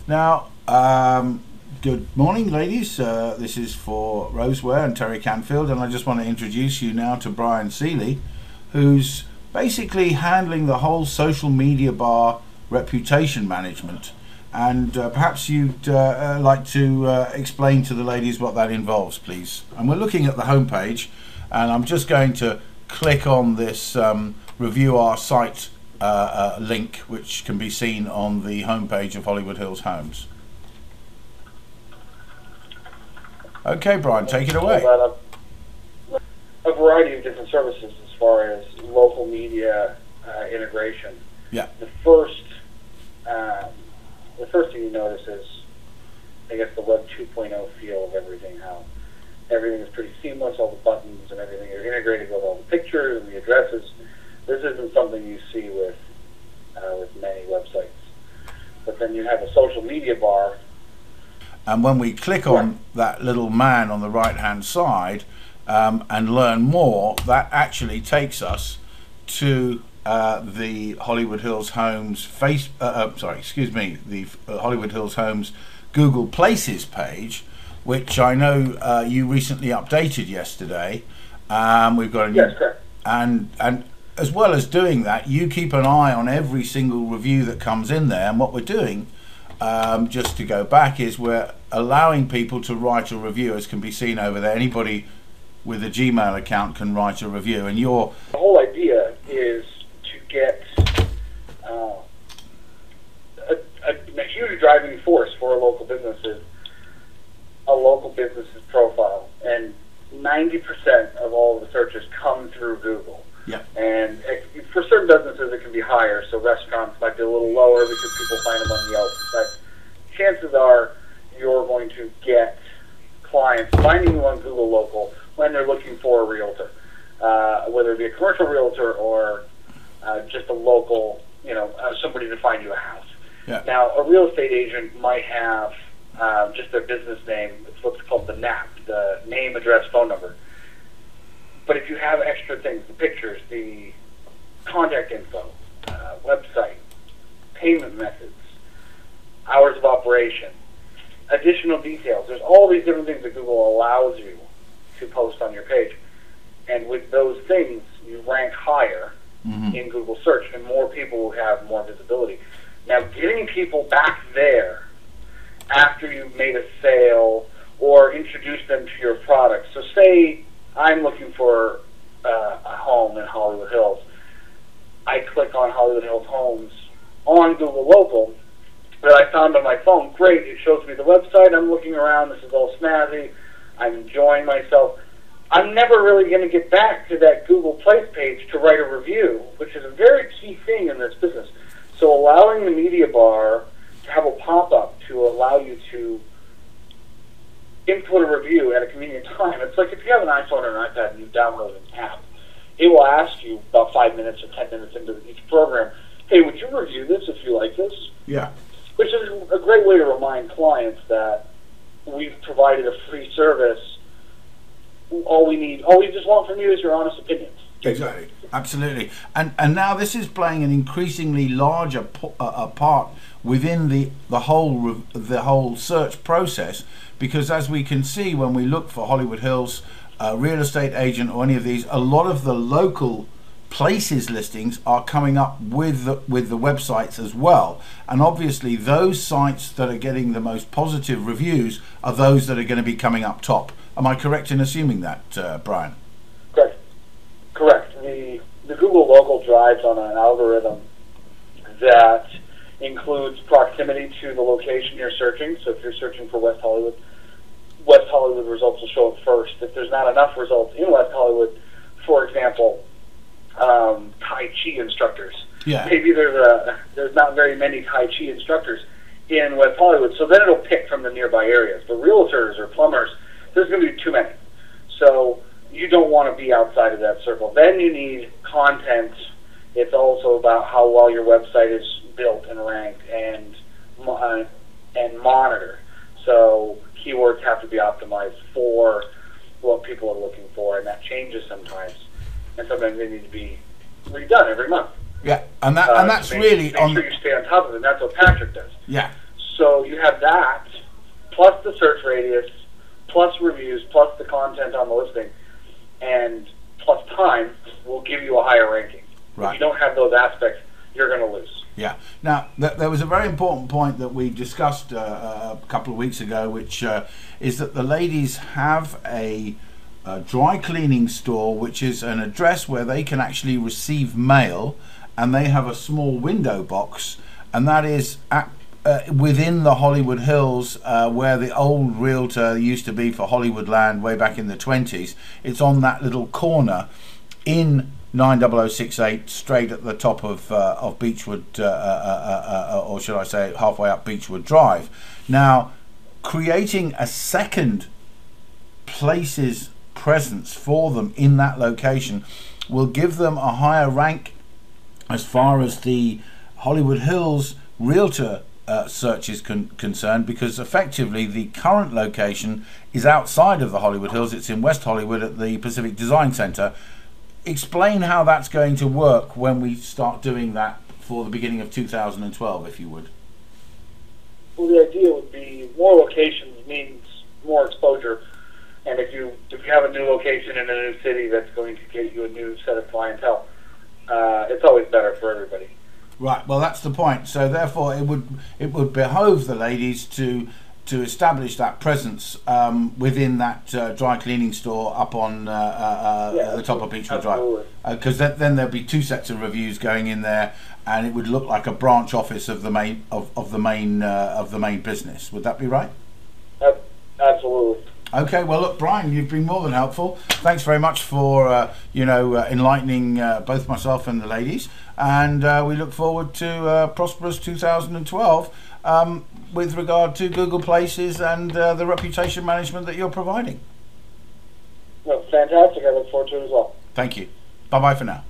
Now, good morning, ladies. This is for Rose Ware and Terry Canfield, and I just want to introduce you now to Bryan Seely, who's basically handling the whole social media bar reputation management. And perhaps you'd like to explain to the ladies what that involves, please. And we're looking at the homepage, and I'm just going to click on this review our site link, which can be seen on the homepage of Hollywood Hills Homes. Okay, Bryan, take it away. A variety of different services as far as local media integration. Yeah. The first thing you notice is, I guess, the Web 2.0 feel of everything. How everything is pretty seamless. All the buttons and everything are integrated with all the pictures and the addresses. This isn't something you see with many websites. But then you have a social media bar. And when we click on that little man on the right-hand side and learn more, that actually takes us to the Hollywood Hills Homes the Hollywood Hills Homes Google Places page, which I know you recently updated yesterday. We've got a new, yes, correct. And as well as doing that, you keep an eye on every single review that comes in there. And what we're doing, just to go back, is we're allowing people to write a review, as can be seen over there. Anybody with a Gmail account can write a review, and the whole idea is to get a huge driving force for a local business's profile, and 90% of all the searches come through Google. Yeah. And for certain businesses, it can be higher. So restaurants might be a little lower because people find them on Yelp. But chances are you're going to get clients finding you on Google Local when they're looking for a realtor, whether it be a commercial realtor or just a local, somebody to find you a house. Yeah. Now, a real estate agent might have just their business name. It's what's called the NAP, the name, address, phone number. But if you have extra things, the pictures, the contact info, website, payment methods, hours of operation, additional details, there's all these different things that Google allows you to post on your page. And with those things, you rank higher in Google search, and more people will have more visibility. Now, getting people back there after you've made a sale or introduced them to your product. So say I'm looking for a home in Hollywood Hills. I click on Hollywood Hills Homes on Google Local that I found on my phone. Great, it shows me the website. I'm looking around. This is all snazzy. I'm enjoying myself. I'm never really going to get back to that Google Place page to write a review, which is a very key thing in this business. So allowing the media bar to have a pop-up to allow you to input a review at a convenient time. It's like if you have an iPhone or an iPad and you download an app, it will ask you about 5 minutes or 10 minutes into each program, hey, would you review this if you like this? Yeah. Which is a great way to remind clients that we've provided a free service. All we just want from you is your honest opinions. Exactly, absolutely, and now this is playing an increasingly larger part within the whole search process, because as we can see when we look for Hollywood Hills real estate agent or any of these, a lot of the local places listings are coming up with the websites as well, and obviously those sites that are getting the most positive reviews are those that are going to be coming up top. Am I correct in assuming that, Bryan? Correct. The Google Local drives on an algorithm that includes proximity to the location you're searching. So if you're searching for West Hollywood results will show up first. If there's not enough results in West Hollywood, for example, Tai Chi instructors. Yeah. Maybe there's not very many Tai Chi instructors in West Hollywood, so then it'll pick from the nearby areas. But realtors or plumbers, there's going to be too many. So you don't want to be outside of that circle. Then you need content. It's also about how well your website is built and ranked and monitored. So keywords have to be optimized for what people are looking for, and that changes sometimes. And sometimes they need to be redone every month. Yeah, and that's make really sure you stay on top of it. And that's what Patrick does. Yeah. So you have that, plus the search radius, plus reviews, plus the content on the listing, and plus time will give you a higher ranking. Right. If you don't have those aspects, you're going to lose. Yeah. Now, there was a very important point that we discussed a couple of weeks ago, which is that the ladies have a dry cleaning store, which is an address where they can actually receive mail, and they have a small window box, and that is at within the Hollywood Hills, where the old realtor used to be for Hollywood Land way back in the 20s. It's on that little corner in 90068, straight at the top of Beechwood, or should I say halfway up Beechwood Drive. Now, creating a second places presence for them in that location will give them a higher rank as far as the Hollywood Hills realtor search is concerned, because effectively the current location is outside of the Hollywood Hills. It's in West Hollywood at the Pacific Design Center. Explain how that's going to work when we start doing that for the beginning of 2012, if you would. Well, the idea would be more locations means more exposure, and if you have a new location in a new city, that's going to get you a new set of clientele. It's always better for everybody. Right. Well, that's the point. So therefore, it would behove the ladies to establish that presence within that dry cleaning store up on the top of Beechwood Drive, because then there'll be two sets of reviews going in there, and it would look like a branch office of the main of the main business. Would that be right? Absolutely. Okay, well, look, Bryan, you've been more than helpful. Thanks very much for enlightening both myself and the ladies, and we look forward to prosperous 2012 with regard to Google Places and the reputation management that you're providing. Well, fantastic. I look forward to it as well. Thank you. Bye-bye for now.